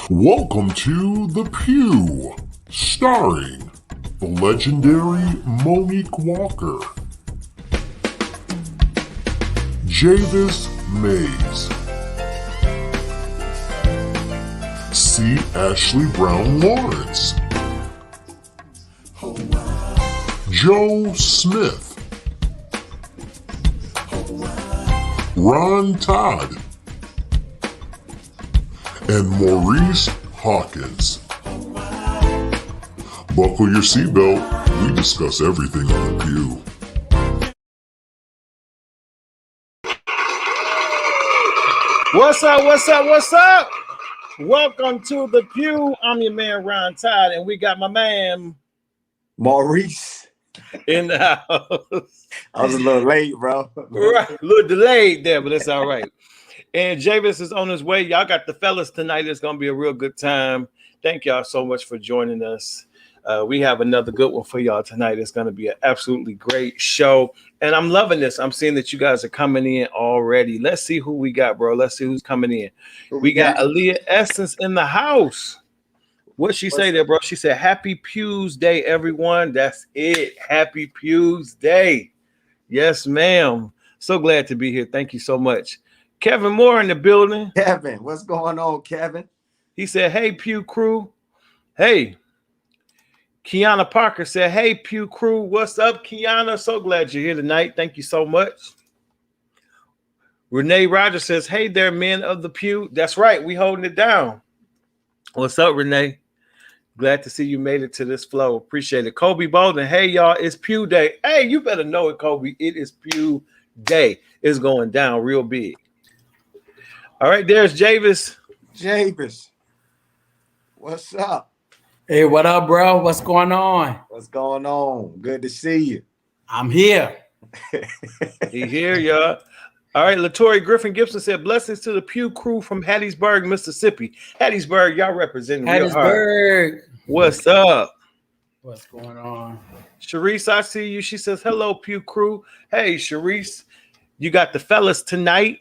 Welcome to The Pew, starring the legendary Monique Walker, Javis Mays, C. Ashley Brown Lawrence, Joe Smith, Ron Todd, and Maurice Hawkins. Buckle your seatbelt. We discuss everything on The Pew. What's up? What's up? What's up? Welcome to The Pew. I'm your man, Ron Todd, and we got my man, Maurice, in the house. I was a little late, bro. Right, a little delayed there, but it's all right. And Javis is on his way. Y'all got the fellas tonight. It's going to be a real good time. Thank y'all so much for joining us. We have another good one for y'all tonight. It's going to be an absolutely great show. And I'm loving this. I'm seeing that you guys are coming in already. Let's see who we got, bro. Let's see who's coming in. We got Aaliyah Essence in the house. What'd she say there, bro? She said, Happy Pews Day, everyone. That's it. Happy Pews Day. Yes, ma'am. So glad to be here. Thank you so much. Kevin Moore in the building. Kevin, what's going on, Kevin? He said, hey, Pew crew. Hey. Kiana Parker said, hey, Pew crew. What's up, Kiana? So glad you're here tonight. Thank you so much. Renee Rogers says, hey there, men of the Pew. That's right. We holding it down. What's up, Renee? Glad to see you made it to this flow. Appreciate it. Kobe Bolden. Hey, y'all. It's Pew Day. Hey, you better know it, Kobe. It is Pew Day. It's going down real big. All right, there's Javis. Javis, what's up? Hey, what up, bro? What's going on? What's going on? Good to see you. I'm here. He here, y'all. All right, Latoya Griffin Gibson said, blessings to the Pew crew from Hattiesburg, Mississippi. Hattiesburg, y'all representing real hard. What's up? What's going on? Sharice, I see you. She says, hello, Pew crew. Hey, Sharice, you got the fellas tonight.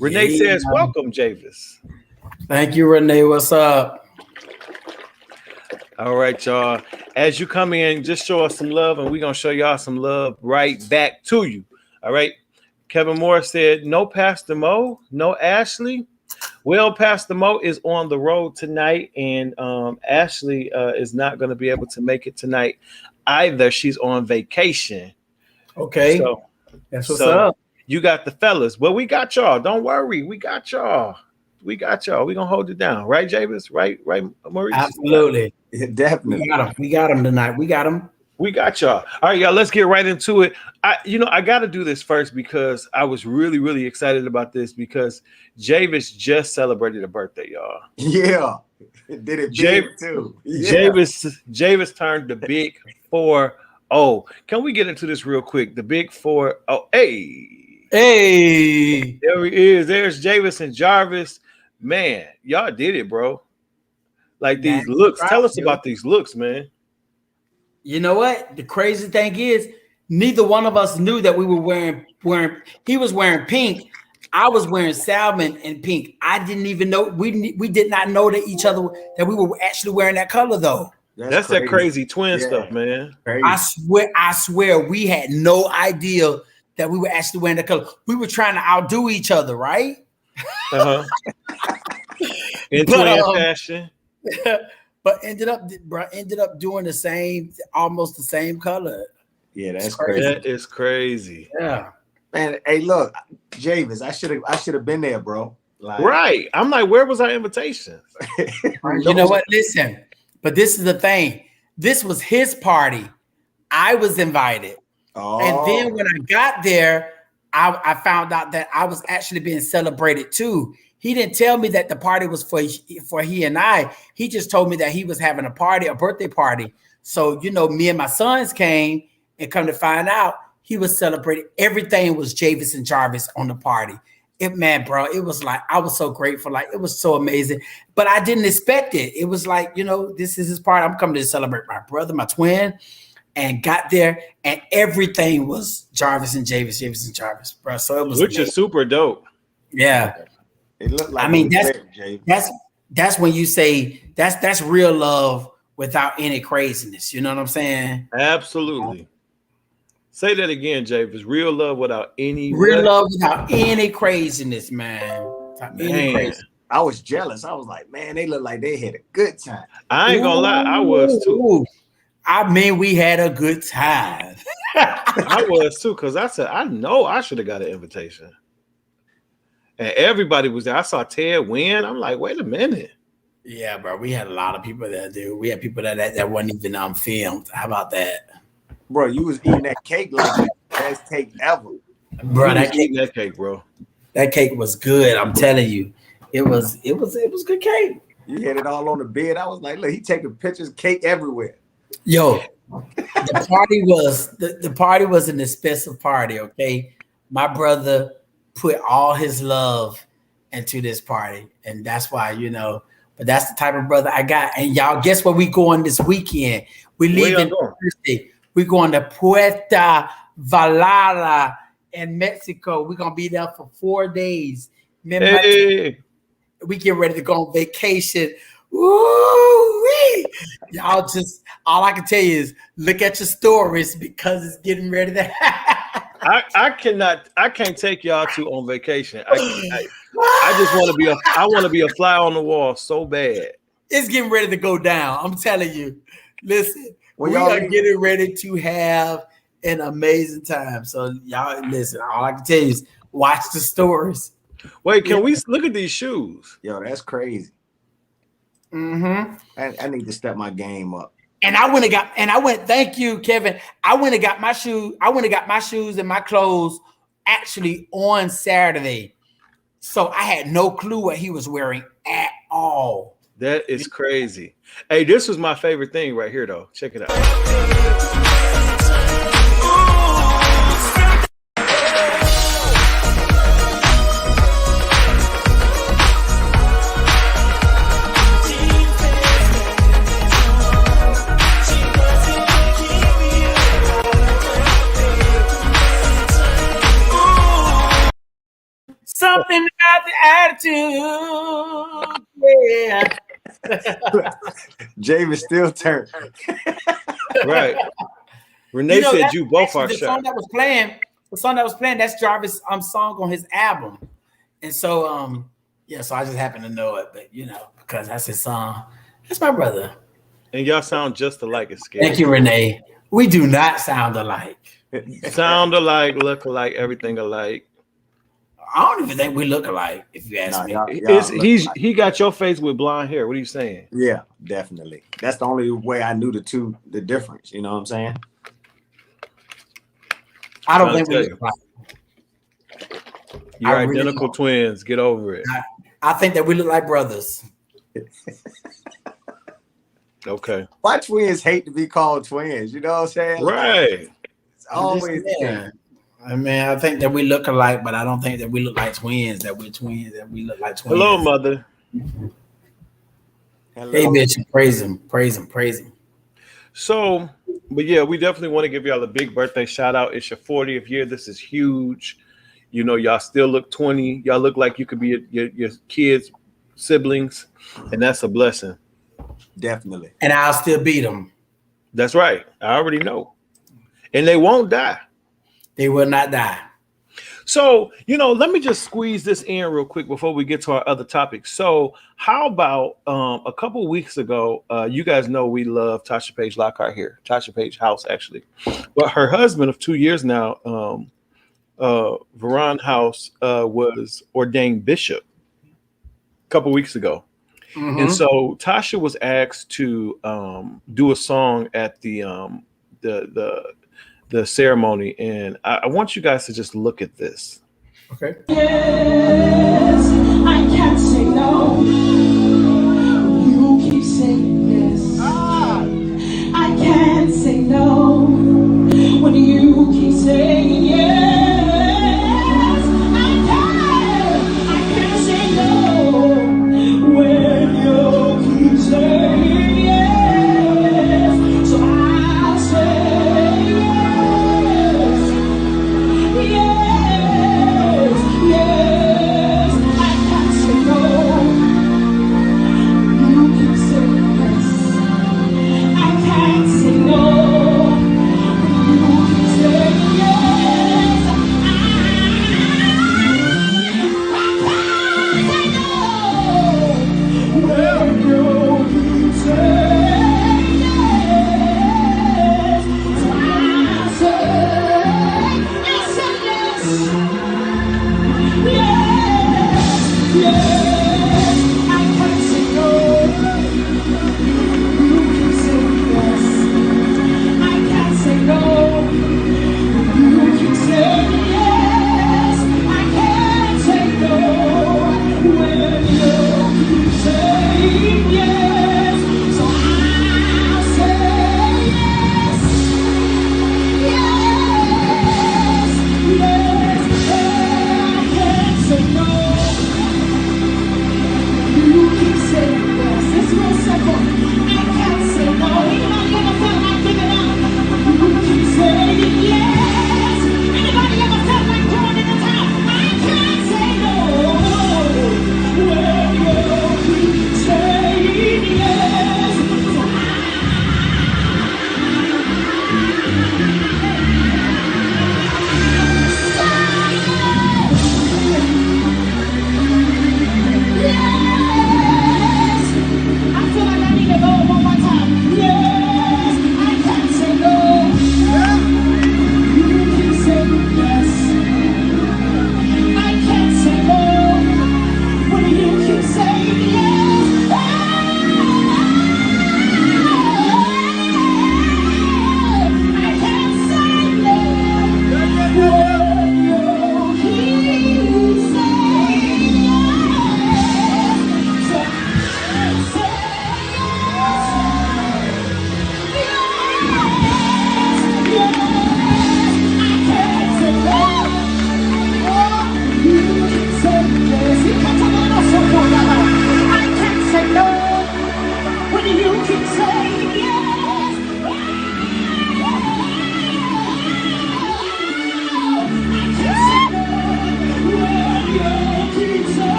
Renee says, welcome, Javis. Thank you, Renee. What's up? All right, y'all. As you come in, just show us some love, and we're going to show y'all some love right back to you. All right. Kevin Moore said, no Pastor Mo, no Ashley. Well, Pastor Mo is on the road tonight, and Ashley is not going to be able to make it tonight either. She's on vacation. Okay. So that's what's up. You got the fellas. Well, we got y'all. Don't worry. We got y'all. We got y'all. We're going to hold it down. Right, Javis? Right, Maurice? Absolutely. Yeah, definitely. We got him tonight. We got him. We got y'all. All right, y'all, let's get right into it. I got to do this first because I was really, really excited about this because Javis just celebrated a birthday, y'all. Yeah. It did it big too. Yeah. Javis turned the big 4-0. Can we get into this real quick? The big 4-0. Hey. There he is. There's Javis and Jarvis. Man, y'all did it, bro. Like these looks. Tell us about these looks, man. You know what? The crazy thing is, neither one of us knew that we were wearing. He was wearing pink. I was wearing salmon and pink. I didn't even know. We did not know that each other that we were actually wearing that color though. That's that crazy twin stuff, man. Crazy. I swear, we had no idea that we were actually wearing that color. We were trying to outdo each other, right? In twin fashion. But ended up doing the same, almost the same color. Yeah, that's crazy. That is crazy. Yeah, man. Hey, look, Javis, I should have been there, bro. Like, right. I'm like, where was our invitation? You know what? Listen, but this is the thing. This was his party. I was invited. Oh. And then when I got there, I found out that I was actually being celebrated too. He didn't tell me that the party was for he and I. He just told me that he was having a party, a birthday party. So, me and my sons came, and come to find out, he was celebrating. Everything was Javis and Jarvis on the party. It was like, I was so grateful. Like, it was so amazing. But I didn't expect it. It was like, this is his party. I'm coming to celebrate my brother, my twin. And got there, and everything was Jarvis and Javis and Jarvis, bro. So it was which is super dope. Yeah. It looked like that's when you say that's real love without any craziness. You know what I'm saying? Absolutely. Say that again, Javis. Real love without any real love without any craziness, man. Any craziness. I was jealous. I was like, man, they look like they had a good time. I ain't gonna lie, I was too. I mean, we had a good time. I was too, because I said, I know I should have got an invitation. And everybody was there. I saw Ted win. I'm like, wait a minute. Yeah, bro. We had a lot of people there, dude. We had people that weren't even filmed. How about that? Bro, you was eating that cake like the best cake ever. Bro, that cake, bro. That cake was good. I'm telling you. It was good cake. You had it all on the bed. I was like, look, he taking pictures, cake everywhere. Yo, the party was an expensive party, okay? My brother put all his love into this party, and that's why, but that's the type of brother I got. And y'all, guess where we going this weekend? We leaving Thursday. We going to Puerto Vallarta in Mexico. We're gonna be there for 4 days. Hey. We get ready to go on vacation. Woo-wee. Y'all just, all I can tell you is look at your stories because it's getting ready to happen. I can't take y'all two on vacation. I just want to be a fly on the wall so bad. It's getting ready to go down. I'm telling you. Listen, we are getting ready to have an amazing time. So y'all listen, all I can tell you is watch the stories. Wait, can we look at these shoes? Yo, that's crazy. Mm-hmm. I need to step my game up. And thank you, Kevin. I went and got my shoes. I went and got my shoes and my clothes actually on Saturday. So I had no clue what he was wearing at all. That is crazy. Hey, this was my favorite thing right here, though. Check it out. Something about the attitude, yeah. Javis still turned. Right. Renee said you both are the shy. song that was playing, that's Jarvis' song on his album. And so so I just happen to know it, but because that's his song. That's my brother. And y'all sound just alike. It's scary. Thank you, Renee. We do not sound alike. Sound alike, look alike, everything alike. I don't even think we look alike, if you ask me. He got your face with blonde hair. What are you saying? Yeah, definitely. That's the only way I knew the difference. You know what I'm saying? I don't think we look alike. You're identical twins. Get over it. I think that we look like brothers. Okay. Why twins hate to be called twins? You know what I'm saying? Right. It's always I mean, I think that we look alike, but I don't think that we look like twins, that we're twins, that we look like twins. Hello, mother. Hello. Hey, bitch, praise him. So, but yeah, we definitely want to give y'all a big birthday shout out. It's your 40th year. This is huge. Y'all still look 20. Y'all look like you could be your kids' siblings, and that's a blessing. Definitely. And I'll still beat them. That's right. I already know. And they won't die. They will not die. So, let me just squeeze this in real quick before we get to our other topics. So how about a couple of weeks ago, you guys know we love Tasha Page Lockhart here, Tasha Page House, actually. But her husband of 2 years now, Veron House, was ordained bishop a couple of weeks ago. Mm-hmm. And so Tasha was asked to do a song at the ceremony, and I want you guys to just look at this. Okay. Yes, I can't say no. You keep saying yes. I can't say no when you keep saying yes. I can't say no when you keep saying yes. So I'll say yes. Yes, I can't say no.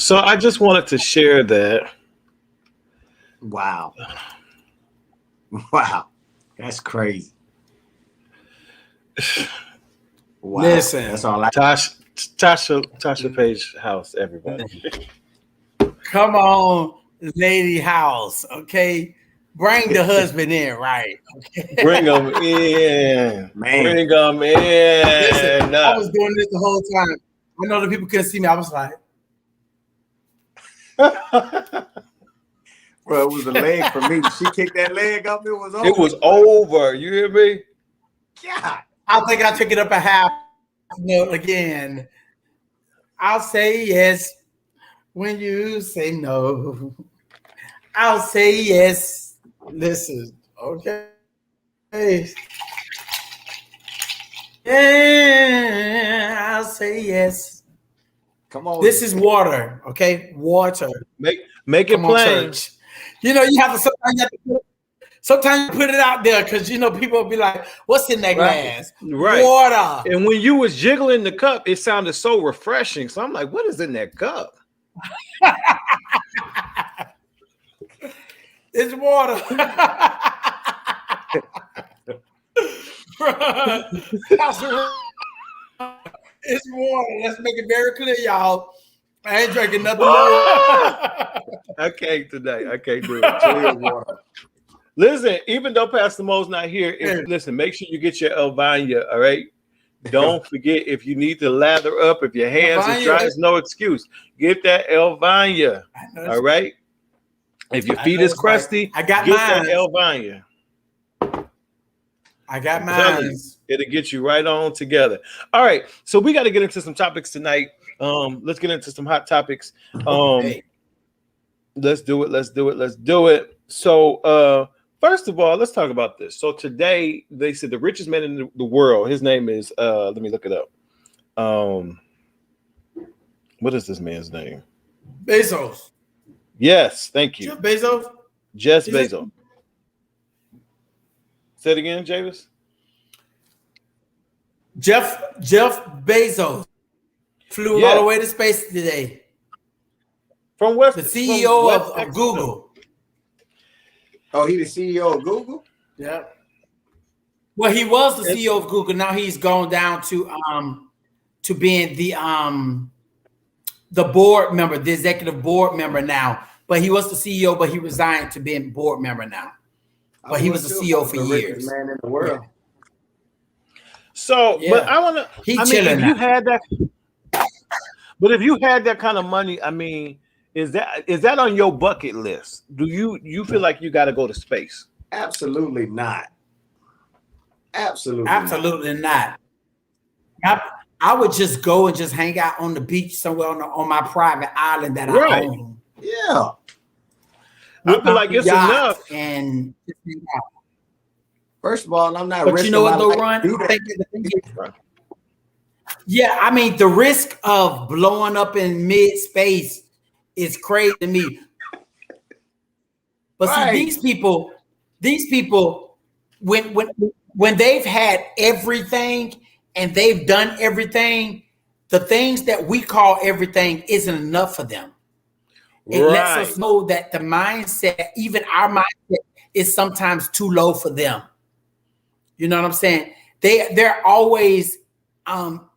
So I just wanted to share that. Wow. Wow. That's crazy. Wow. Listen. That's all I Tasha Page House, everybody. Come on, lady house. Okay. Bring the husband in, right? Okay. Bring them in. Man. Bring them in. Listen, I was doing this the whole time. I know the people couldn't see me. I was like, Bro, it was a leg for me. She kicked that leg up. It was over. It was over. You hear me? God. I think I took it up a half note again. I'll say yes when you say no. I'll say yes. Listen, okay. Yeah, I'll say yes. Come on. This is water, okay? Water. Make it Come on, plain. church. You know, you have to Sometimes you put it out there because you know people will be like, "What's in that glass?" Right. Water. And when you was jiggling the cup, it sounded so refreshing. So I'm like, what is in that cup? It's water. It's water. Let's make it very clear, y'all. I ain't drinking nothing more. I can't today. I can't do it. Listen, even though Pastor Mo's not here, listen, make sure you get your Elvania, all right? Don't forget, if you need to lather up, if your hands are dry, there's no excuse. Get that Elvania, all right? If your feet is crusty, I got get mine. that Elvania. I got mine. It'll get you right on together. All right, so we got to get into some topics tonight. Let's get into some hot topics. Let's do it. So, first of all, let's talk about this. So today, they said the richest man in the world, his name is, let me look it up. What is this man's name? Bezos. Yes, thank you. Jeff Bezos. Jeff Bezos. Say it again, Javis. Jeff Bezos flew all the way to space today. From West, the CEO of Google. Oh, he the CEO of Google? Yeah. Well, he was the CEO of Google. Now he's gone down to being the board member, the executive board member now. But he was the CEO, but he resigned to being board member now. But he was the CEO for years. Man in the world. So, but I want to. He's chilling. If you had that, but if you had that kind of money, I mean, is that on your bucket list? Do you feel like you got to go to space? Absolutely not. Absolutely not. I would just go and just hang out on the beach somewhere on my private island that I own. Yeah. I feel like it's enough. And first of all, I'm not. But you know what, though, Ron? Yeah, I mean, the risk of blowing up in mid-space is crazy to me. But see, these people, when they've had everything and they've done everything, the things that we call everything isn't enough for them. It lets us know that the mindset, even our mindset, is sometimes too low for them. You know what I'm saying? They're always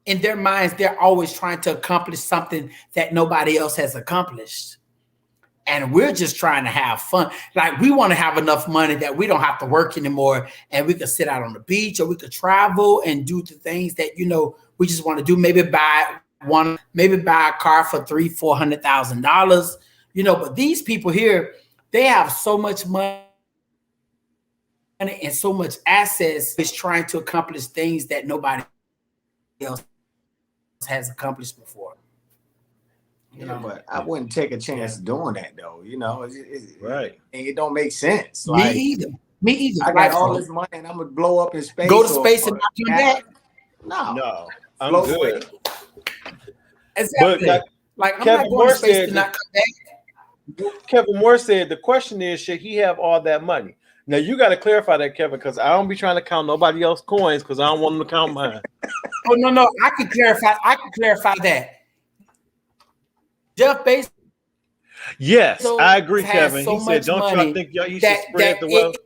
in their minds, they're always trying to accomplish something that nobody else has accomplished. And we're just trying to have fun. Like, we want to have enough money that we don't have to work anymore, and we can sit out on the beach, or we could travel and do the things that, you know, we just want to do. Maybe buy a car for $300,000-$400,000. You know, but these people here, they have so much money and so much assets, is trying to accomplish things that nobody else has accomplished before. You know, but I wouldn't take a chance doing that, though. You know, right? And it don't make sense. Me either. I got all this money, and I'm gonna blow up in space. Go to space and not come back. No, I'm good. Exactly. But like I'm not going to space to not come back. Kevin Moore said the question is, should he have all that money? Now you got to clarify that, Kevin, because I don't be trying to count nobody else's coins because I don't want them to count mine. Oh no, I can clarify that. Jeff Bezos. Yes, I agree, Kevin. He said, "Don't y'all think you should spread the wealth?"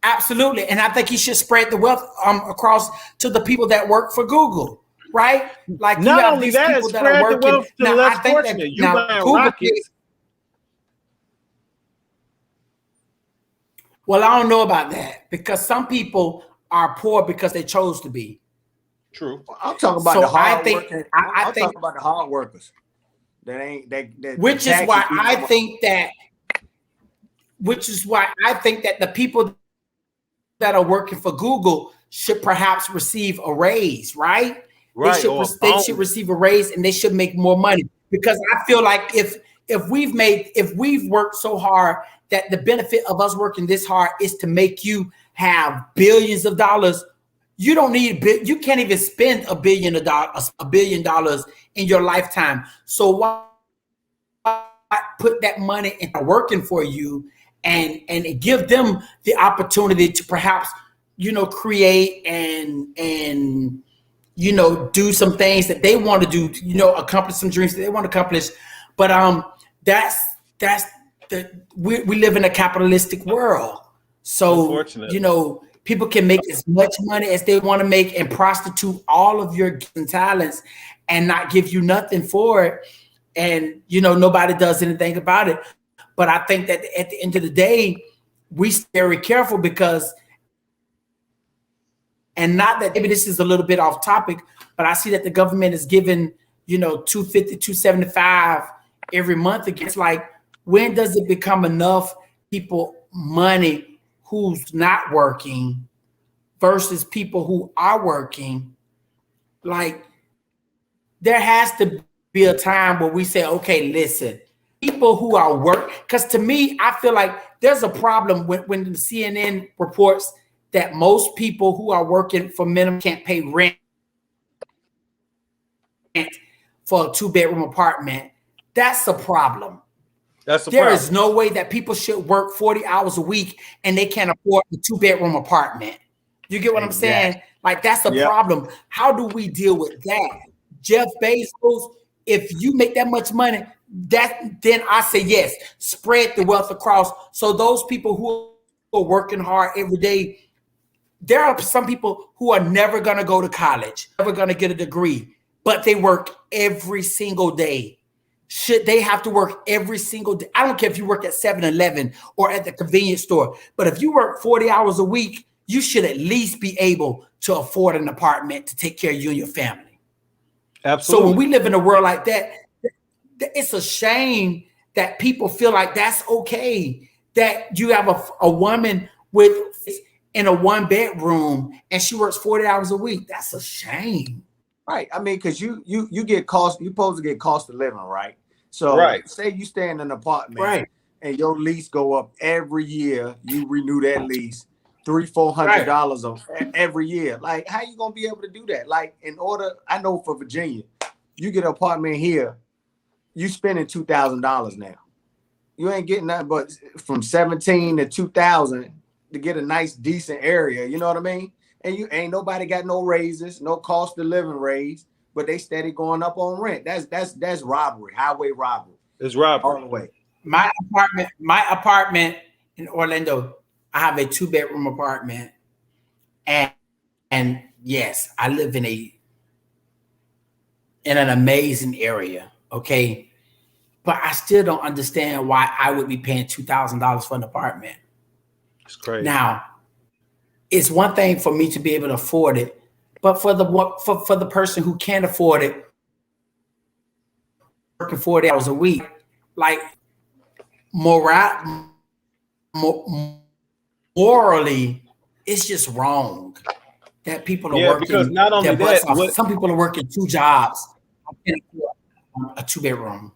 Absolutely, and I think he should spread the wealth across to the people that work for Google. Right? Like, not only that, spread the wealth to the less fortunate. You buying rockets. Well, I don't know about that, because some people are poor because they chose to be. True. I'm talking about the hard workers. I'm talking about the hard workers. Which is why I think that the people that are working for Google should perhaps receive a raise, right? They should receive a raise, and they should make more money, because I feel like if we've worked so hard, that the benefit of us working this hard is to make you have billions of dollars. You don't need you can't even spend $1 billion in your lifetime. So put that money into working for you and give them the opportunity to perhaps, create and do some things that they want to do, accomplish some dreams that they want to accomplish. But we live in a capitalistic world. So, people can make as much money as they want to make and prostitute all of your gifts and talents and not give you nothing for it. And, nobody does anything about it. But I think that at the end of the day, we stay very careful because, and not that maybe this is a little bit off topic, but I see that the government is giving, $250, $275 every month. It's like, when does it become enough people money who's not working versus people who are working? Like, there has to be a time where we say, okay, listen, people who are because to me, I feel like there's a problem when the CNN reports that most people who are working for minimum can't pay rent for a 2-bedroom apartment. That's a problem. There is no way that people should work 40 hours a week and they can't afford a 2-bedroom apartment. You get what I'm saying? Like, that's a problem. How do we deal with that? Jeff Bezos, if you make that much money, then I say yes, spread the wealth across. So those people who are working hard every day, there are some people who are never going to go to college, never going to get a degree, but they work every single day. Should they have to work every single day? I don't care if you work at 7-Eleven or at the convenience store, but if you work 40 hours a week, you should at least be able to afford an apartment to take care of you and your family. Absolutely. So when we live in a world like that, it's a shame that people feel like that's okay, that you have a woman in a 1-bedroom and she works 40 hours a week. That's a shame. Right. I mean, because you get you're supposed to get cost of living, right? So say you stay in an apartment and your lease go up every year, you renew that lease $300-$400 every year. Like, how you gonna be able to do that? Like, I know for Virginia, you get an apartment here, you spending $2,000 now. You ain't getting that, but from 17 to 2,000 to get a nice, decent area. You know what I mean? And you ain't nobody got no raises, no cost of living raise, but they steady going up on rent. That's robbery, highway robbery. It's robbery all the way. My apartment in Orlando, I have a 2-bedroom apartment, and yes, I live in an amazing area. Okay, but I still don't understand why I would be paying $2,000 for an apartment. It's crazy. Now, it's one thing for me to be able to afford it, but for the person who can't afford it, working 40 hours a week, like morally, it's just wrong that people are working. Because not only that, some people are working 2 jobs. I can't afford a 2-bedroom.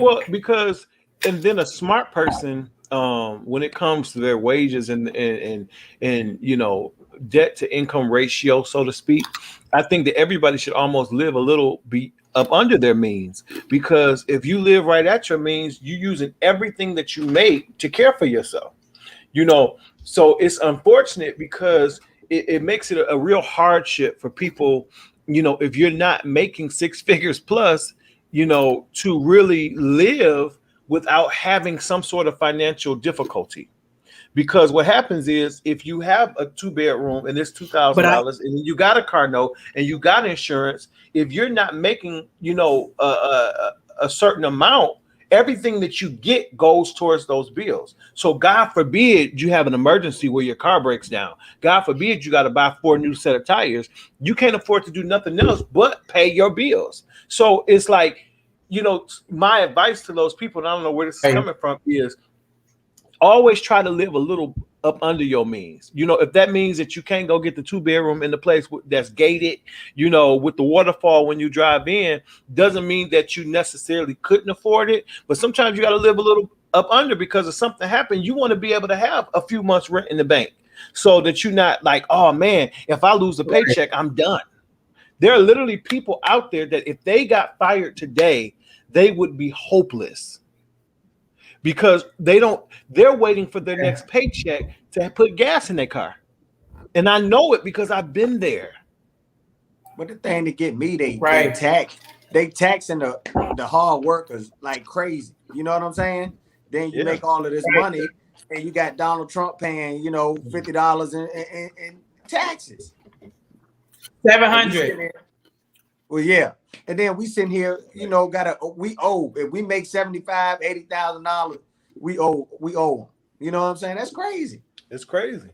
Well, because and then a smart person, when it comes to their wages and debt to income ratio, so to speak, I think that everybody should almost live a little bit up under their means, because if you live right at your means, you're using everything that you make to care for yourself. So it's unfortunate because it makes it a real hardship for people, if you're not making 6 figures plus, to really live without having some sort of financial difficulty. Because what happens is, if you have a 2-bedroom and it's $2,000 and you got a car note and you got insurance, if you're not making, a certain amount, everything that you get goes towards those bills. So God forbid you have an emergency where your car breaks down. God forbid you got to buy 4 new set of tires. You can't afford to do nothing else but pay your bills. So it's like, my advice to those people, and I don't know where this is coming from, is always try to live a little up under your means. If that means that you can't go get the 2-bedroom in the place that's gated, with the waterfall when you drive in, doesn't mean that you necessarily couldn't afford it. But sometimes you got to live a little up under, because if something happened, you want to be able to have a few months rent in the bank, so that you're not like, oh man, if I lose a paycheck, I'm done. There are literally people out there that if they got fired today, they would be hopeless because they're waiting for their next paycheck to put gas in their car. And I know it because I've been there. But the thing to get me, they taxing the hard workers like crazy. You know what I'm saying? Then you make all of this money, and you got Donald Trump paying, $50 in taxes. 700. Well, yeah. And then we sitting here, we owe. If we make $75,000, $80,000, we owe them. You know what I'm saying? That's crazy. It's crazy.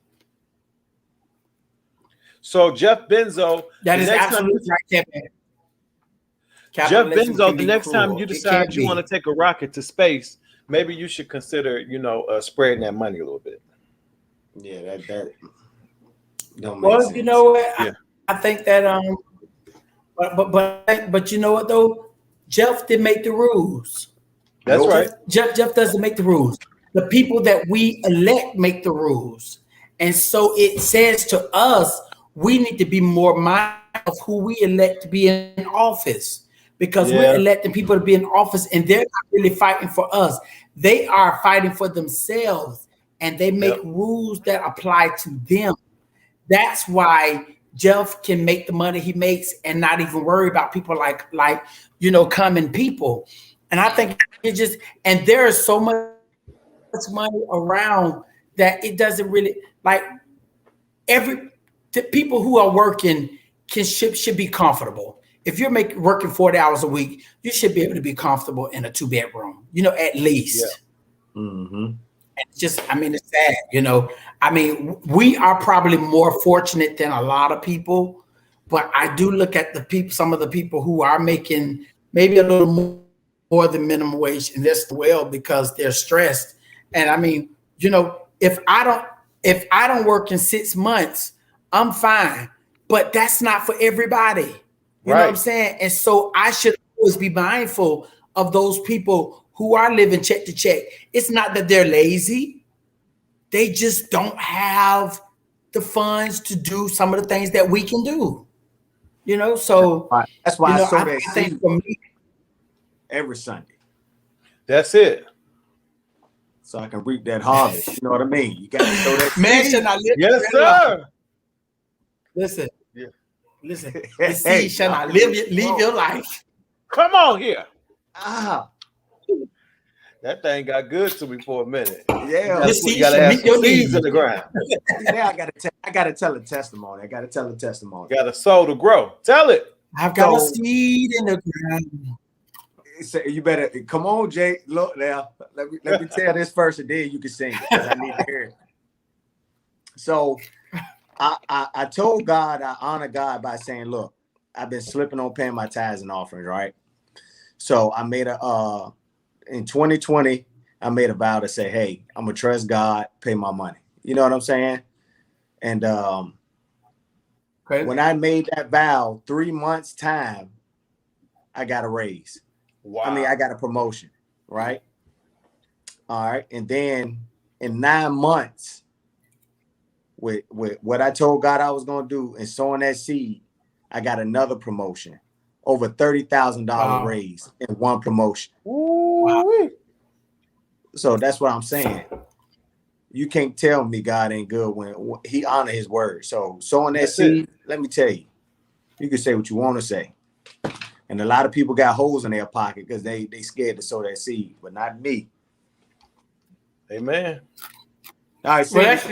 So Jeff Benzo, that is absolutely right. Jeff Benzo, the next time you decide you want to take a rocket to space, maybe you should consider, spreading that money a little bit. Yeah, that don't make well, sense. You know what? Yeah. I think that but you know what though? Jeff didn't make the rules. That's right. Jeff doesn't make the rules. The people that we elect make the rules. And so it says to us, we need to be more mindful of who we elect to be in office, because we're electing people to be in office and they're not really fighting for us. They are fighting for themselves, and they make rules that apply to them. That's why Jeff can make the money he makes and not even worry about people like common people. And I think and there is so much money around that it doesn't really the people who are working should be comfortable. If you're working 40 hours a week, you should be able to be comfortable in a 2-bedroom, at least. Yeah. Mm-hmm. It's sad, we are probably more fortunate than a lot of people, but I do look at some of the people who are making maybe a little more than minimum wage, and that's well because they're stressed. And if I don't work in 6 months, I'm fine, but that's not for everybody. You know what I'm saying? And so I should always be mindful of those people who are living check to check. It's not that they're lazy. They just don't have the funds to do some of the things that we can do. So that's why I sow that I think for me every Sunday. That's it. So I can reap that harvest. You know what I mean? You got to sow that seed. Yes, sir. Listen. The seed shall not leave your life. Come on here. That thing got good to me for a minute. Yeah, you gotta have some seeds in the ground. Now I gotta tell a testimony. I gotta tell a testimony. Got to sow to grow. Tell it. I've got a seed in the ground. So you better come on, Jay. Look now. Let me tell this first, and then you can sing it, because I need to hear it. So I told God, I honor God by saying, look, I've been slipping on paying my tithes and offerings, right? So I made in 2020, I made a vow to say, hey, I'm gonna trust God, pay my money. You know what I'm saying? And when I made that vow, 3 months time, I got a raise. Wow. I got a promotion, right? All right. And then in 9 months, with what I told God I was going to do and sowing that seed, I got another promotion, over $30,000 raise in one promotion. Wow. So that's what I'm saying. You can't tell me God ain't good when he honor his word. So sowing that seed, let me tell you, you can say what you want to say. And a lot of people got holes in their pocket because they scared to sow that seed, but not me. Amen. All right, so let's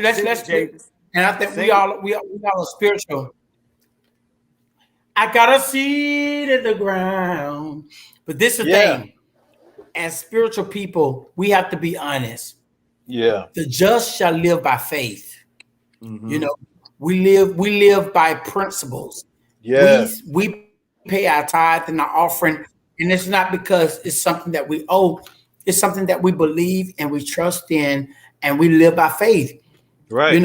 and I think we all are spiritual. I got a seed in the ground. But this is the thing. As spiritual people, we have to be honest. Yeah. The just shall live by faith. Mm-hmm. We live by principles. Yeah. We pay our tithe and our offering, and it's not because it's something that we owe. It's something that we believe and we trust in, and we live by faith. Right.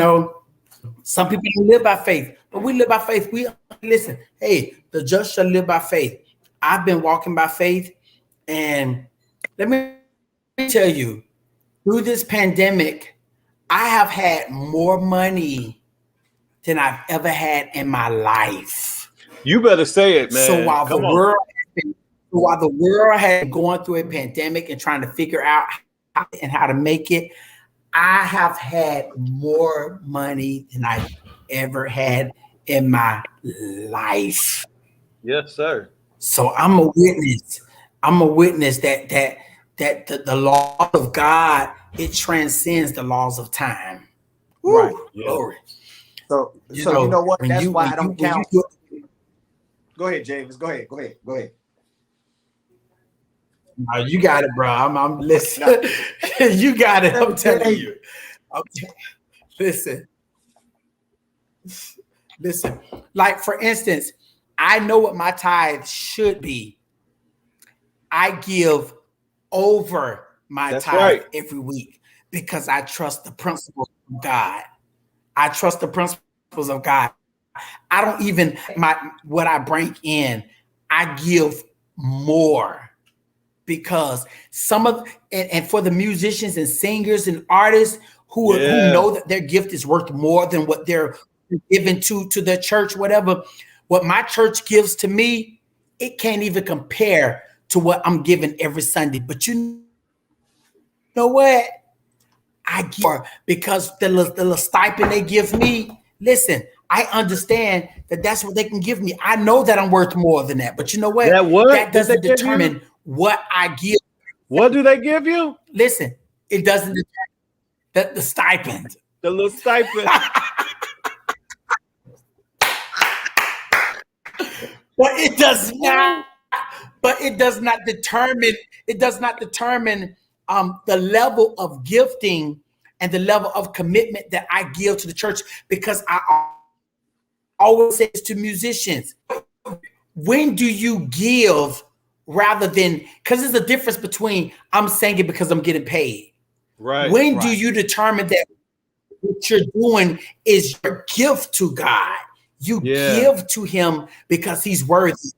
Some people don't live by faith, but we live by faith. We listen. Hey, the just shall live by faith. I've been walking by faith, and let me tell you, through this pandemic, I have had more money than I've ever had in my life. You better say it, man. So while the world has been while the world had gone through a pandemic and trying to figure out how to make it, I have had more money than I ever had in my life. Yes, sir. So I'm a witness. I'm a witness that the law of God, it transcends the laws of time. Right. Glory. So you know what? That's why I don't count. Go ahead, James. Go ahead. No, you got it, bro. I'm listening. No. You got it. I'm telling you. Listen. Like, for instance, I know what my tithe should be. I give over my tithe every week because I trust the principles of God. I trust the principles of God. I don't even what I bring in, I give more because some of and for the musicians and singers and artists who know that their gift is worth more than what they're given to their church, whatever. What my church gives to me, it can't even compare to what I'm giving every Sunday. But you know what? I give because the little stipend they give me. Listen, I understand that that's what they can give me. I know that I'm worth more than that. But you know what? That doesn't determine what I give. What do they give you? Listen, it doesn't determine the stipend. The little stipend. But it does not. But it does not determine. It does not determine the level of gifting and the level of commitment that I give to the church, because I always say to musicians, when do you give rather than, because there's a difference between I'm singing because I'm getting paid. Right. When do you determine that what you're doing is your gift to God? You give to him because he's worthy.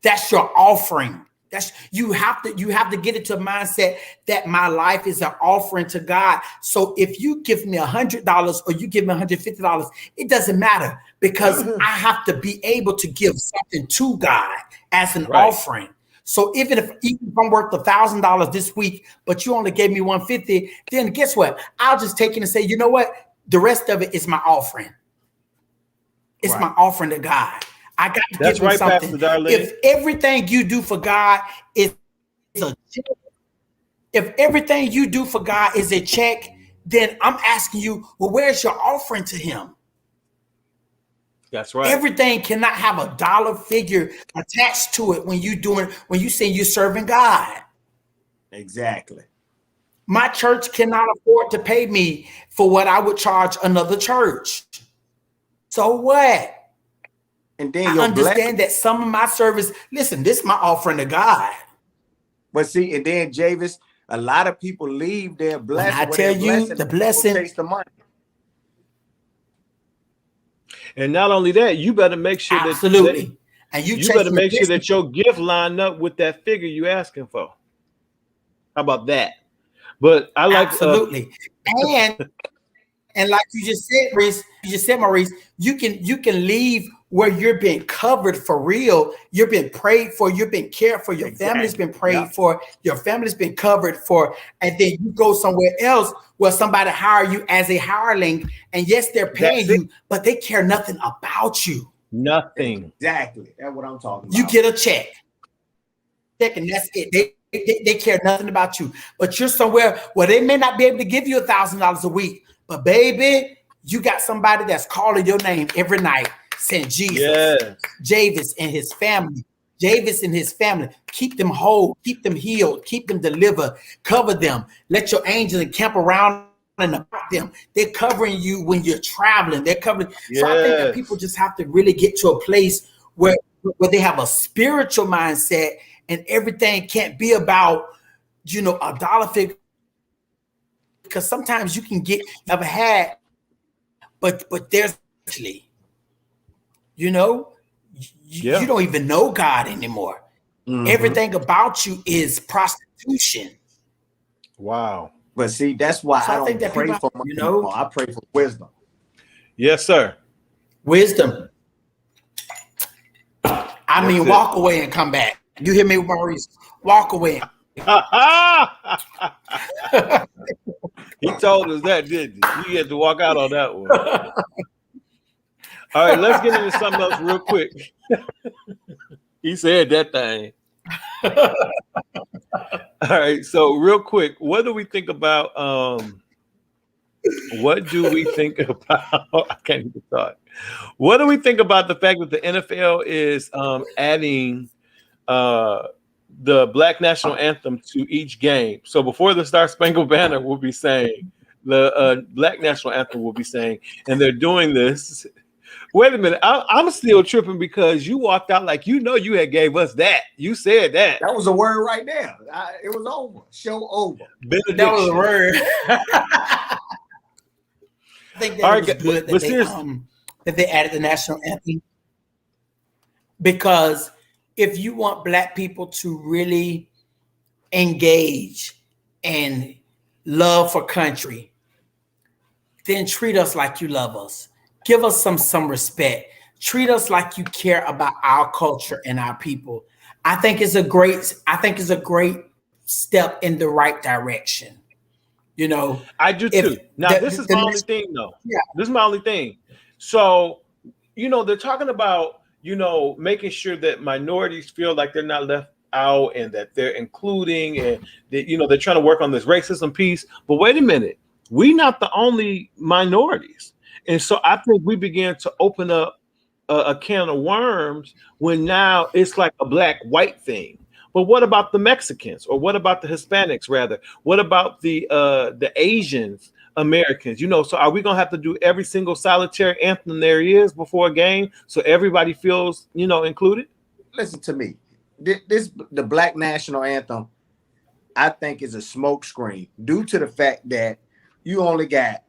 That's your offering. That's you have to get into a mindset that my life is an offering to God. So if you give me $100 or you give me $150, it doesn't matter, because I have to be able to give something to God as an offering. So even if I'm worth $1,000 this week, but you only gave me $150, then guess what? I'll just take it and say, you know what? The rest of it is my offering. It's my offering to God. I got to give him something. Pastor Darlene. If everything you do for God is a check, if everything you do for God is a check, then I'm asking you, well, where's your offering to him? That's right. Everything cannot have a dollar figure attached to it when you say you're serving God. Exactly. My church cannot afford to pay me for what I would charge another church. So what? And then I understand that some of my service, listen, this is my offering to God. But see, and then Javis, a lot of people leave their blessing. When I tell you the blessing, chase the money. And not only that, you better make sure and you better make sure that your gift line up with that figure you asking for. How about that? But I like absolutely. And like you just said, Maurice, you can leave where you're being covered for real. You're being prayed for. You're being cared for. Your family's been prayed for. Your family's been covered for. And then you go somewhere else where somebody hire you as a hireling. And yes, they're paying you, but they care nothing about you. Nothing. Exactly. That's what I'm talking about. You get a check. And that's it. They care nothing about you. But you're somewhere where they may not be able to give you $1,000 a week. But baby, you got somebody that's calling your name every night saying, Jesus, Javis and his family, keep them whole, keep them healed, keep them delivered, cover them. Let your angels encamp around and about them. They're covering you when you're traveling. They're covering. So I think that people just have to really get to a place where they have a spiritual mindset, and everything can't be about, a dollar figure. Because sometimes you can get never had, but there's actually, you don't even know God anymore. Mm-hmm. Everything about you is prostitution. Wow. But see, that's why I don't pray for money. I pray for wisdom. Yes, sir. Wisdom. Walk away and come back. You hear me, Maurice? Walk away. He told us that, didn't he? You had to walk out on that one. All right, let's get into something else real quick. He said that thing. All right, so real quick, what do we think about what do we think about I can't even talk. What do we think about the fact that the NFL is adding the Black National Anthem to each game? So before the Star Spangled Banner will be saying, the Black National Anthem will be saying, and they're doing this. Wait a minute, I'm still tripping because you walked out like you had gave us that. You said that. That was a word right there. It was over. Show over. Benediction. That was a word. I think that was good that they added the national anthem, because if you want Black people to really engage and love for country, then treat us like you love us. Give us some respect. Treat us like you care about our culture and our people. I think it's a great step in the right direction. You know, I do too. Now, this is my only thing, though. Yeah, this is my only thing. So, they're talking about, making sure that minorities feel like they're not left out and that they're including, and that, they're trying to work on this racism piece. But wait a minute, we're not the only minorities. And so I think we began to open up a can of worms when now it's like a black-white thing. But what about the Mexicans, or what about the Hispanics, rather? What about the Asians, Americans? So are we gonna have to do every single solitary anthem there is before a game so everybody feels, included? Listen to me. The Black National Anthem, I think, is a smokescreen due to the fact that you only got,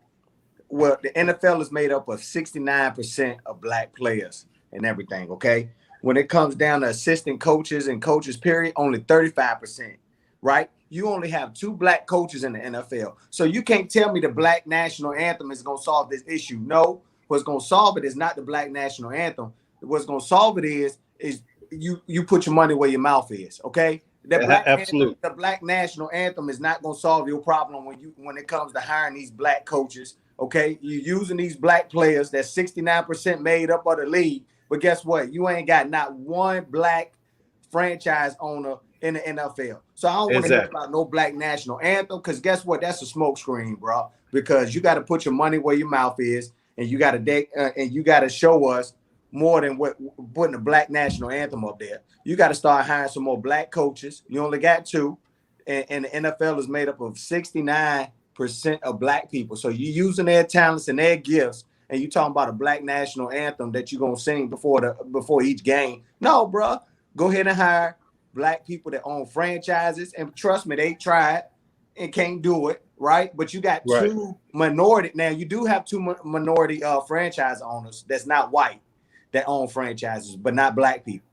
the NFL is made up of 69% of Black players and everything, okay? When it comes down to assistant coaches and coaches, period, only 35%, right? You only have 2 Black coaches in the NFL. So you can't tell me the Black National Anthem is going to solve this issue. No, what's going to solve it is not the Black National Anthem. What's going to solve it is you put your money where your mouth is, okay? The Black National Anthem is not going to solve your problem when it comes to hiring these Black coaches, okay? You're using these Black players that's 69% made up of the league. But guess what? You ain't got not one Black franchise owner in the NFL. So I don't want to hear about no Black National Anthem, because guess what? That's a smokescreen, bro. Because you got to put your money where your mouth is, and you got to show us more than what putting the Black National Anthem up there. You got to start hiring some more Black coaches. You only got 2, and the NFL is made up of 69% of Black people. So you're using their talents and their gifts, and you talking about a Black National Anthem that you're gonna sing before each game. No, bro. Go ahead and hire Black people that own franchises, and trust me, they tried and can't do it, right? But you got 2 minority. Now you do have 2 minority franchise owners that's not white that own franchises, but not Black people.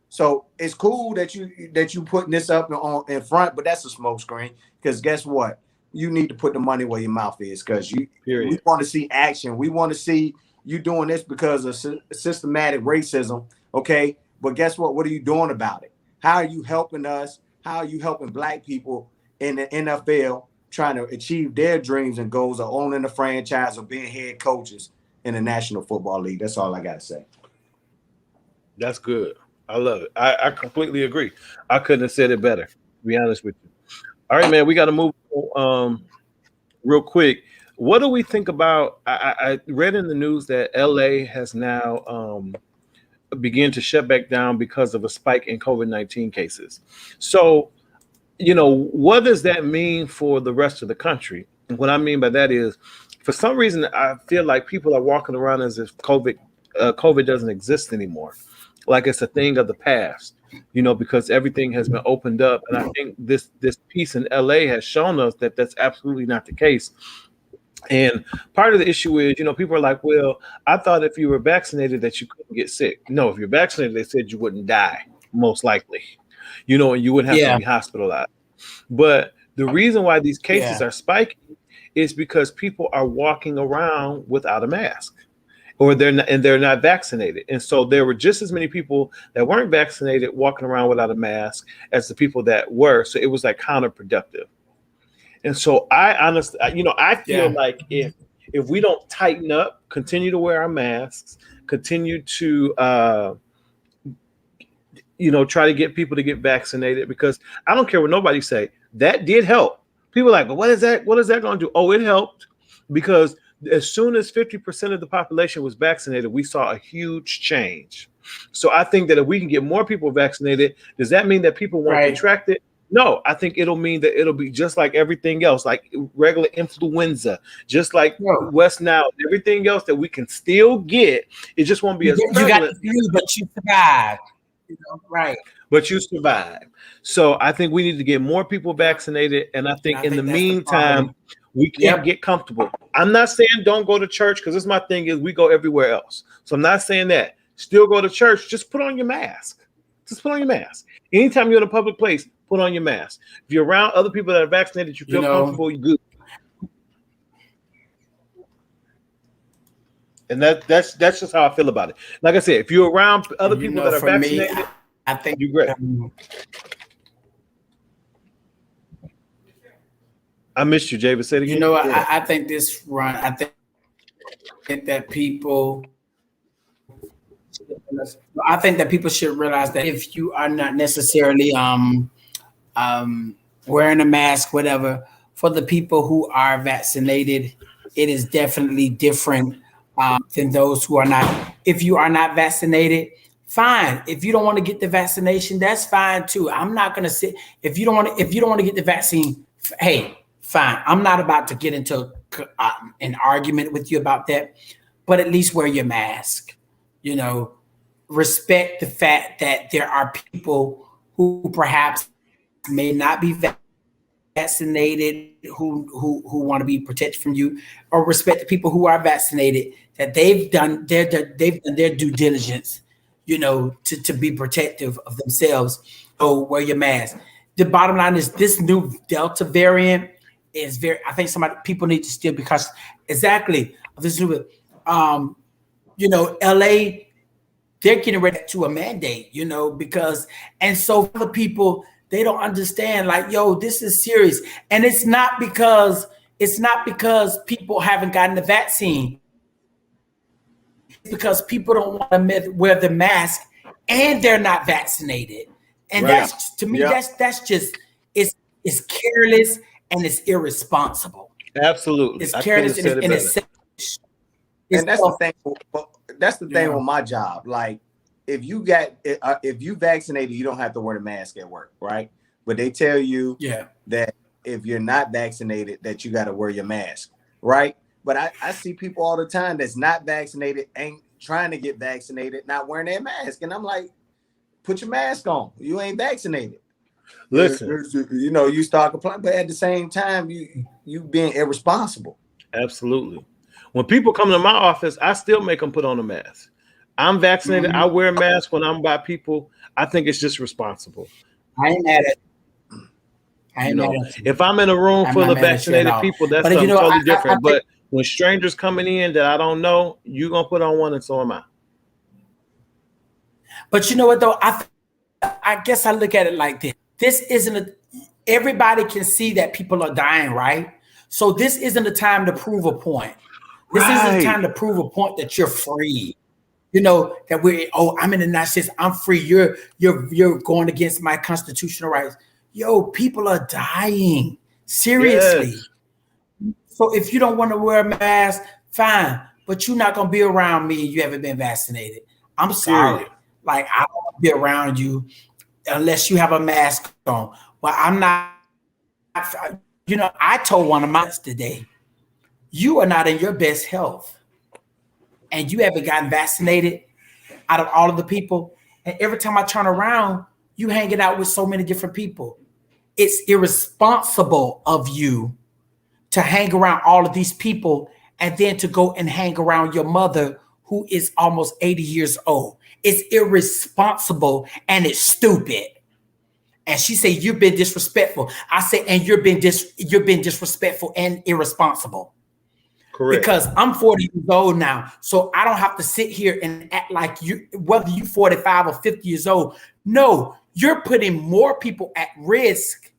So it's cool that you putting this up in front, but that's a smokescreen, because guess what? You need to put the money where your mouth is, because we want to see action. We want to see you doing this because of systematic racism, okay? But guess what? What are you doing about it? How are you helping us? How are you helping Black people in the NFL trying to achieve their dreams and goals of owning a franchise or being head coaches in the National Football League? That's all I got to say. That's good. I love it. I completely agree. I couldn't have said it better, to be honest with you. All right, man, we got to move real quick. What do we think about? I read in the news that LA has now begun to shut back down because of a spike in COVID-19 cases. So, what does that mean for the rest of the country? And what I mean by that is, for some reason, I feel like people are walking around as if COVID doesn't exist anymore, like it's a thing of the past. Because everything has been opened up. And I think this piece in LA has shown us that that's absolutely not the case. And part of the issue is, people are like, well, I thought if you were vaccinated that you couldn't get sick. No, if you're vaccinated, they said you wouldn't die, most likely, and you wouldn't have to be hospitalized. But the reason why these cases are spiking is because people are walking around without a mask. or they're not vaccinated. And so there were just as many people that weren't vaccinated walking around without a mask as the people that were. So it was like counterproductive. And so I honestly, I feel like if we don't tighten up, continue to wear our masks, continue to, try to get people to get vaccinated, because I don't care what nobody say, that did help. People are like, but what is that going to do? Oh, it helped, because as soon as 50% of the population was vaccinated, we saw a huge change. So I think that if we can get more people vaccinated, does that mean that people won't contract it? No, I think it'll mean that it'll be just like everything else, like regular influenza, just like West Nile, everything else that we can still get. It just won't be as prevalent. You got the flu, but you survived. Right. But you survive. So I think we need to get more people vaccinated. And I think in the meantime, we can't get comfortable. I'm not saying don't go to church, because this is my thing is we go everywhere else. So I'm not saying that. Still go to church. Just put on your mask. Just put on your mask. Anytime you're in a public place, put on your mask. If you're around other people that are vaccinated, you feel comfortable, you're good. And that's just how I feel about it. Like I said, if you're around other people that are vaccinated, me, I think you're great. I missed you, Javis. Say it again. I think this run, I think that people should realize that if you are not necessarily wearing a mask, whatever, for the people who are vaccinated, it is definitely different than those who are not. If you are not vaccinated, fine. If you don't want to get the vaccination, that's fine too. I'm not going to sit. If you don't want to get the vaccine, hey, fine. I'm not about to get into an argument with you about that, but at least wear your mask. Respect the fact that there are people who perhaps may not be vaccinated, who want to be protected from you, or respect the people who are vaccinated, that they've done their due diligence, to be protective of themselves. Oh, wear your mask. The bottom line is this new Delta variant is I think people need to still be cautious. Exactly. This new, LA, they're getting ready to a mandate, because, and so for the people, they don't understand, like, yo, this is serious. And it's not because people haven't gotten the vaccine. It's because people don't want to wear the mask and they're not vaccinated. And that's, to me, that's just, it's careless and it's irresponsible. Absolutely. It's careless and it's selfish. And that's the thing. That's the thing with my job. Like, if you vaccinated, you don't have to wear a mask at work, right? But they tell you that if you're not vaccinated, that you got to wear your mask, right? But I see people all the time that's not vaccinated, ain't trying to get vaccinated, not wearing their mask, and I'm like, put your mask on. You ain't vaccinated. Listen, you start complaining, but at the same time, you being irresponsible. Absolutely. When people come to my office, I still make them put on a mask. I'm vaccinated. I wear a mask when I'm by people. I think it's just responsible. I ain't mad at if I'm in a room full of vaccinated people, that's something totally different. But when strangers coming in that I don't know, you're going to put on one and so am I. But you know what, though? I guess I look at it like this. This isn't everybody can see that people are dying, right? So this isn't a time to prove a point. This isn't a time to prove a point that you're free. That I'm in the United States, I'm free. You're going against my constitutional rights. Yo, people are dying. Seriously. Yes. So if you don't want to wear a mask, fine. But you're not gonna be around me and you haven't been vaccinated. I'm sorry. Like, I don't want to be around you unless you have a mask on. Well, I'm not. I told one of my today, you are not in your best health. And you haven't gotten vaccinated out of all of the people. And every time I turn around, you hanging out with so many different people. It's irresponsible of you to hang around all of these people and then to go and hang around your mother who is almost 80 years old. It's irresponsible and it's stupid. And she said, you've been disrespectful. I say, and you've been disrespectful and irresponsible. Correct. Because I'm 40 years old now, so I don't have to sit here and act like you, whether you're 45 or 50 years old. No, you're putting more people at risk.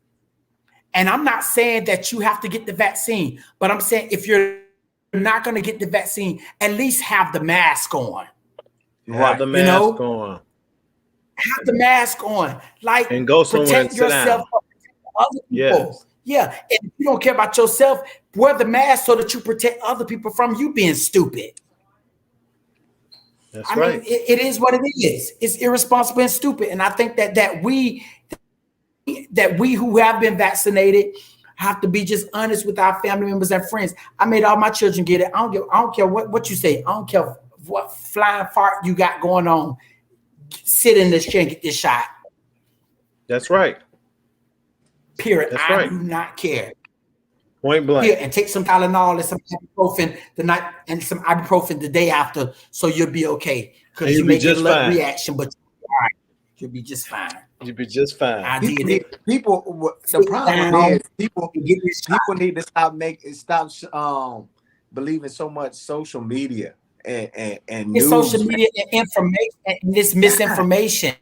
And I'm not saying that you have to get the vaccine, but I'm saying if you're not going to get the vaccine, at least have the mask on. Have the mask on. Have the mask on. Like, and go somewhere protect and sit yourself down. from other people. Yes. Yeah. And if you don't care about yourself, wear the mask so that you protect other people from you being stupid. That's right. I mean, it is what it is. It's irresponsible and stupid. And I think that we who have been vaccinated have to be just honest with our family members and friends. I made all my children get it. I don't care what you say. I don't care what flying fart you got going on. Sit in this chair and get this shot. That's right. Period. That's I right. do not care. Point blank. Here, and take some Tylenol and some ibuprofen the night and some ibuprofen the day after, so you'll be okay. Because you may get a little reaction, but you'll be just fine. You'll be just fine. I did it. People, the problem is people need to stop believing so much social media and it's social media and information and this misinformation.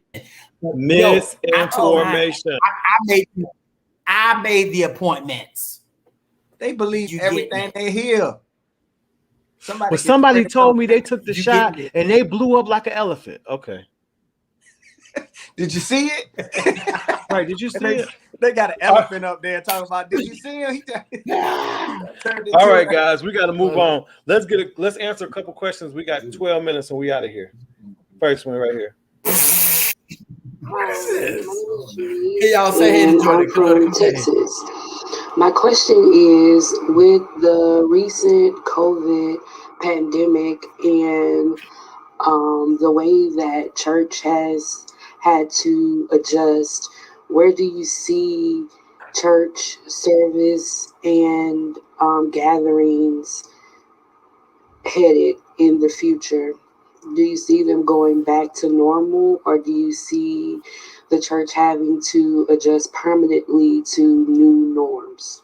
Misinformation. I made the appointments. They believe everything they hear. Somebody told me they took the shot and they blew up like an elephant. Okay. Did you see it? Right. Did you see it? They got an elephant up there talking about. Did you see him? All right, guys, we got to move on. Let's answer a couple questions. We got 12 minutes and we out of here. First one right here. What is this? Hey, y'all say hey to Jordan. From Texas. My question is, with the recent COVID pandemic and the way that church has had to adjust, where do you see church service and gatherings headed in the future? Do you see them going back to normal, or do you see the church having to adjust permanently to new norms?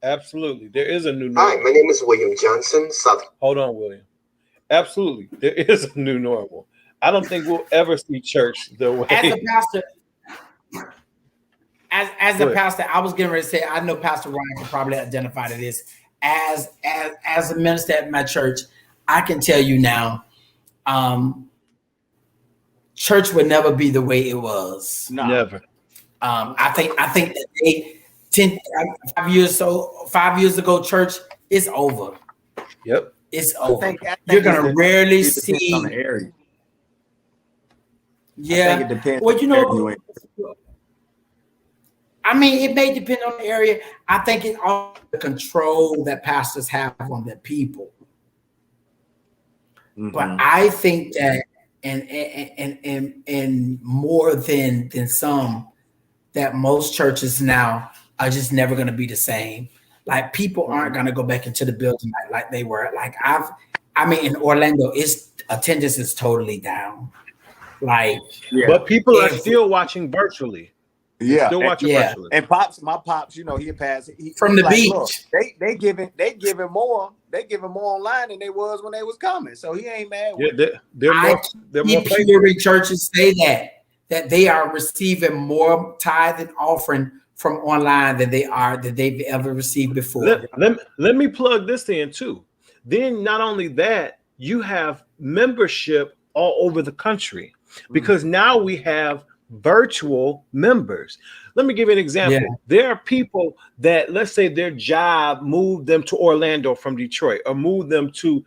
Absolutely. There is a new normal. Hi, my name is William Johnson. Hold on, William. Absolutely. There is a new normal. I don't think we'll ever see church the way. As a pastor, as a pastor, I was getting ready to say, I know Pastor Ryan can probably identify to this. As a minister at my church, I can tell you now, church would never be the way it was. No. Never. I think that 5 years ago, church is over. Yep. It's over. I think you're gonna rarely see. On the area. Yeah. I think it depends. Well, you know, I mean, it may depend on the area. I think it's all the control that pastors have on their people. Mm-hmm. But I think that, and more than some, that most churches now are just never going to be the same. Like, people aren't going to go back into the building like they were. Like, I mean, in Orlando, attendance is totally down. Like, but people are still watching virtually. Yeah, still watching virtually. And my pops, you know, he passed from the beach. Look, they giving more online than they was when they was coming. So he ain't mad. Yeah, they're more Pew churches say that they are receiving more tithe and offering from online than they've ever received before. Let me plug this in too. Then not only that, you have membership all over the country, because now we have virtual members. Let me give you an example. Yeah. There are people that, let's say their job moved them to Orlando from Detroit, or moved them to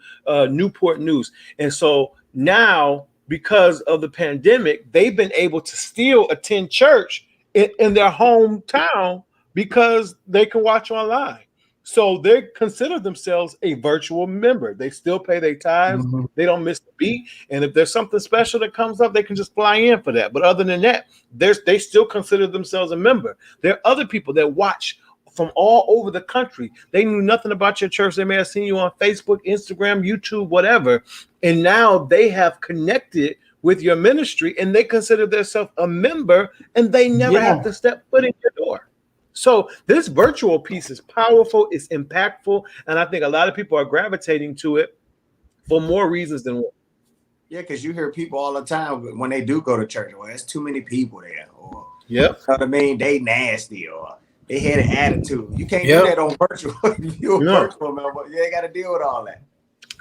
Newport News. And so now, because of the pandemic, they've been able to still attend church in their hometown because they can watch online. So they consider themselves a virtual member. They still pay their tithes. Mm-hmm. They don't miss the beat. And if there's something special that comes up, they can just fly in for that. But other than that, they still consider themselves a member. There are other people that watch from all over the country. They knew nothing about your church. They may have seen you on Facebook, Instagram, YouTube, whatever. And now they have connected with your ministry, and they consider themselves a member, and they never have to step foot in your door. So this virtual piece is powerful, it's impactful, and I think a lot of people are gravitating to it for more reasons than one. Yeah, because you hear people all the time when they do go to church, well, there's too many people there, or yep. You know what I mean, they nasty, or they had an attitude. You can't do that on virtual. You're virtual, man, but you ain't got to deal with all that.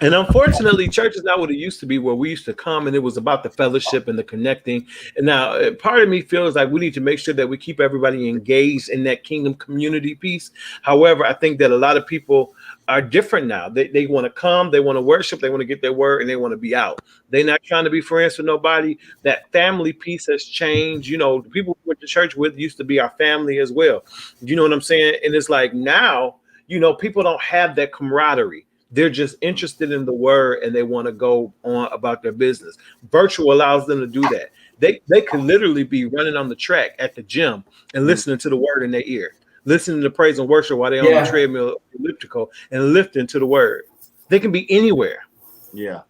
And unfortunately, church is not what it used to be, where we used to come and it was about the fellowship and the connecting. And now part of me feels like we need to make sure that we keep everybody engaged in that kingdom community piece. However, I think that a lot of people are different now. They want to come, they want to worship, they want to get their word, and they want to be out. They're not trying to be friends with nobody. That family piece has changed. You know, the people we went to church with used to be our family as well. You know what I'm saying? And it's like now, you know, people don't have that camaraderie. They're just interested in the word and they want to go on about their business. Virtual allows them to do that. They could literally be running on the track at the gym and listening to the word in their ear, listening to praise and worship while they're on the treadmill, elliptical, and lifting to the word. They can be anywhere. Yeah.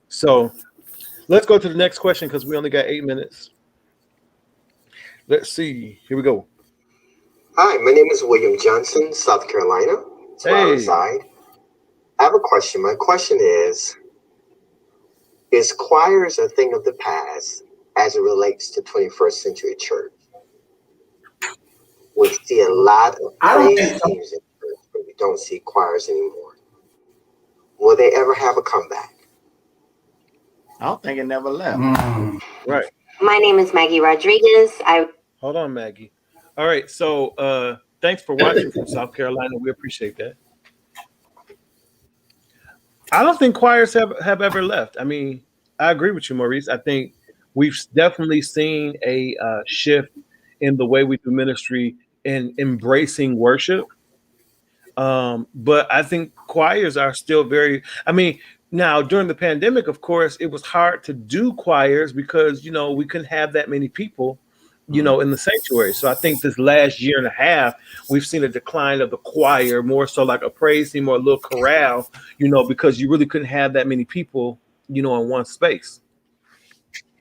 So let's go to the next question because we only got 8 minutes. Let's see. Here we go. Hi, my name is William Johnson, South Carolina. That's where I reside. I have a question. My question is choirs a thing of the past as it relates to 21st century church? We see a lot of praise teams in church, but we don't see choirs anymore. Will they ever have a comeback? I don't think it never left. Right. My name is Maggie Rodriguez. Hold on, Maggie. All right. So thanks for watching from South Carolina. We appreciate that. I don't think choirs have ever left. I mean, I agree with you, Maurice. I think we've definitely seen a shift in the way we do ministry and embracing worship. But I think choirs are still very, I mean, now during the pandemic, of course, it was hard to do choirs because, you know, we couldn't have that many people, you know, in the sanctuary. So I think this last year and a half, we've seen a decline of the choir, more so like a praise team or a little chorale, you know, because you really couldn't have that many people, you know, in one space.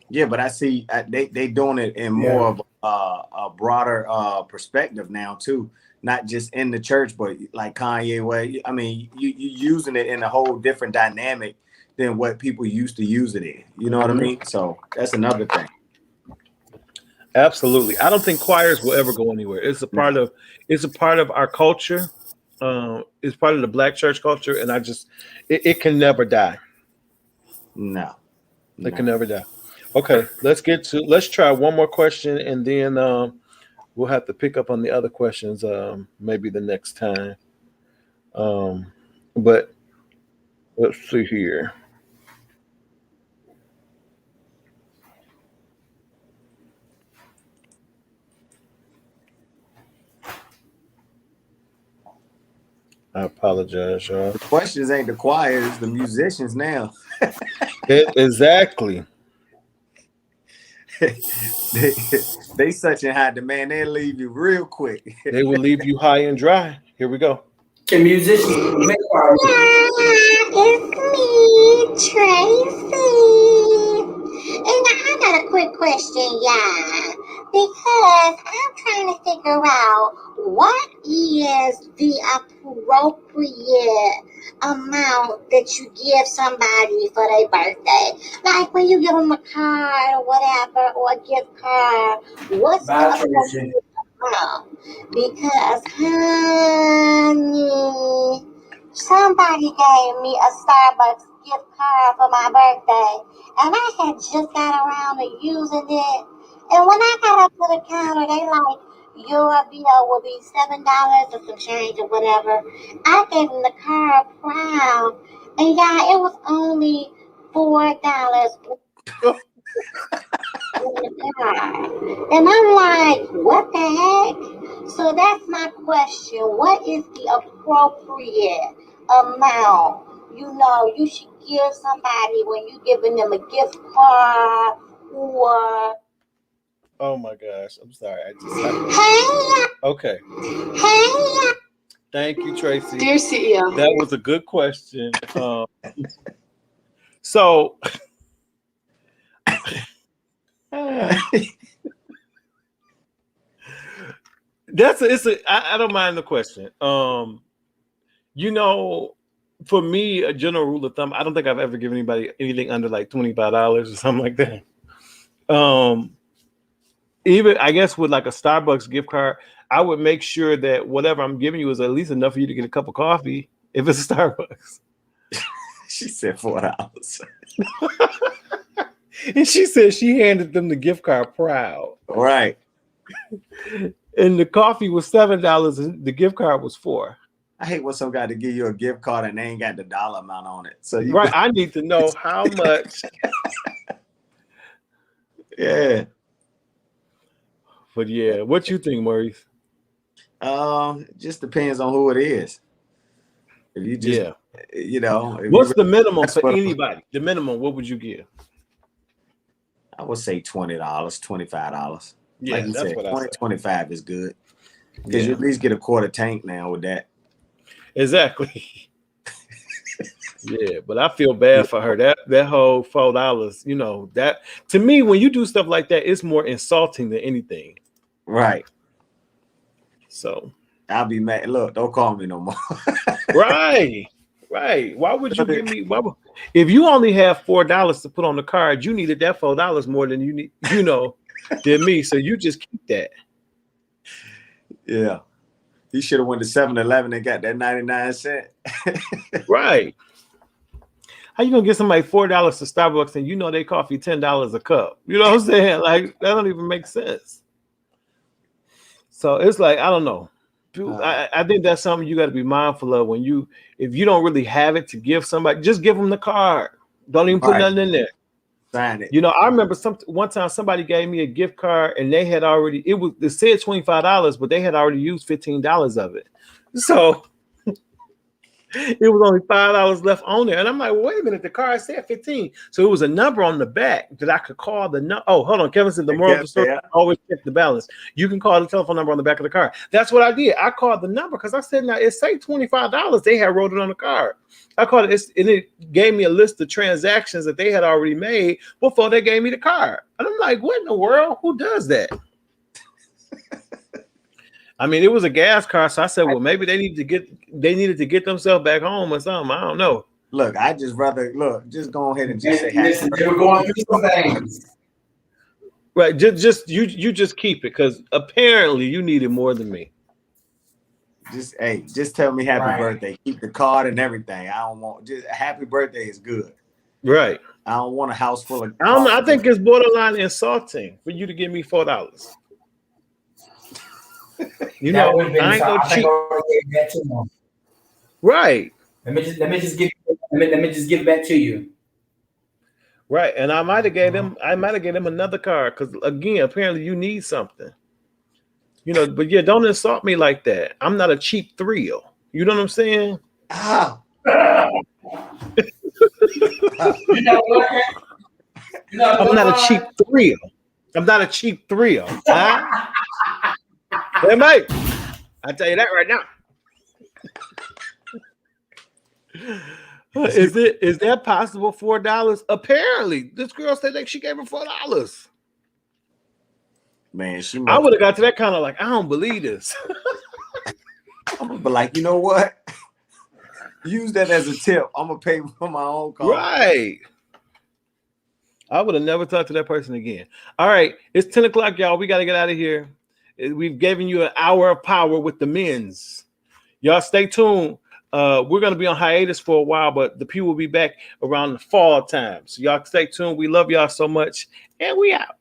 Yeah, but I see they doing it in more of a broader perspective now too, not just in the church, but like Kanye, where I mean, you using it in a whole different dynamic than what people used to use it in. You know what I mean? So that's another thing. Absolutely. I don't think choirs will ever go anywhere. It's a part of our culture. It's part of the Black church culture, and it can never die. No. It can never die. Okay, let's try one more question, and then we'll have to pick up on the other questions maybe the next time. But let's see here. I apologize, y'all. The questions ain't the choir, it's the musicians now. Exactly. they such in high demand, they'll leave you real quick. They will leave you high and dry. Here we go. Can musicians make choir? It's me, Tracy. And I got a quick question, y'all, because I'm trying to figure out what is the appropriate amount that you give somebody for their birthday. Like when you give them a card or whatever, or a gift card, what's the appropriate amount? Because, honey, somebody gave me a Starbucks gift card for my birthday, and I had just got around to using it. And when I got up to the counter, they like, your bill will be $7 or some change or whatever. I gave them the card proud, and yeah, it was only $4. And I'm like, what the heck? So that's my question. What is the appropriate amount, you know, you should give somebody when you're giving them a gift card or... Oh my gosh, I'm sorry. Hey! Okay. Hey! Thank you, Tracy. Dear CEO. That was a good question. So I don't mind the question. You know, for me, a general rule of thumb, I don't think I've ever given anybody anything under like $25 or something like that. Even I guess with like a Starbucks gift card, I would make sure that whatever I'm giving you is at least enough for you to get a cup of coffee if it's a Starbucks. She said $4. And she said she handed them the gift card proud. Right. And the coffee was $7 and the gift card was $4. I hate when some guy to give you a gift card and they ain't got the dollar amount on it. So right, I need to know how much. Yeah. But yeah, what you think, Maurice? It just depends on who it is. If you just, you know, what's the minimum for anybody? The minimum, what would you give? I would say $20, $25. Yeah, like you that's said, what 20, 25 is good. Because you at least get a quarter tank now with that. Exactly. Yeah, but I feel bad for her. That whole $4, you know, that to me, when you do stuff like that, it's more insulting than anything. Right. So I'll be mad. Look, don't call me no more. Right. Why would you give me? If you only have $4 to put on the card, you needed that $4 more than you need, you know, than me. So you just keep that. Yeah. He should have went to 7-Eleven and got that 99-cent. Right. How you gonna get somebody $4 to Starbucks and you know they coffee $10 a cup? You know what I'm saying? Like that don't even make sense. So it's like I don't know. I think that's something you got to be mindful of when if you don't really have it to give somebody, just give them the card. Don't even put nothing in there. Sign it. You know, I remember one time somebody gave me a gift card and they had already it said $25, but they had already used $15 of it. So it was only $5 left on there. And I'm like, well, wait a minute, the card said 15. So it was a number on the back that I could call oh, hold on. Kevin said the moral of the story, always check the balance. You can call the telephone number on the back of the card. That's what I did. I called the number because I said, now it say $25. They had wrote it on the card. I called it, and it gave me a list of transactions that they had already made before they gave me the card. And I'm like, what in the world? Who does that? I mean, it was a gas car, so I said, well, maybe they needed to get themselves back home or something. I don't know. Look, I just rather just go ahead and just say listen, they were going through some things. Right. You just keep it because apparently you need it more than me. Just tell me happy birthday. Keep the card and everything. I don't want just happy birthday is good. Right. I don't want a house full of I don't know. I think it's borderline insulting for you to give me $4. You know, I ain't gonna cheat. Right. Let me just give it back to you. Right, and I might have gave them another card because again, apparently you need something. You know, but yeah, don't insult me like that. I'm not a cheap thrill. You know what I'm saying? Ah. You know what? I'm not a cheap thrill. I'm not a cheap thrill. Huh? Hey, mate, I tell you that right now. Is that possible? $4? Apparently, this girl said that she gave her $4. Man, I would have got to that kind of like, I don't believe this. I'm gonna be like, you know what? Use that as a tip. I'm gonna pay for my own car. Right. I would have never talked to that person again. All right, it's 10 o'clock, y'all. We got to get out of here. We've given you an hour of power with the men's. Y'all stay tuned. We're going to be on hiatus for a while, but the Pew will be back around the fall time. So y'all stay tuned. We love y'all so much, and we out.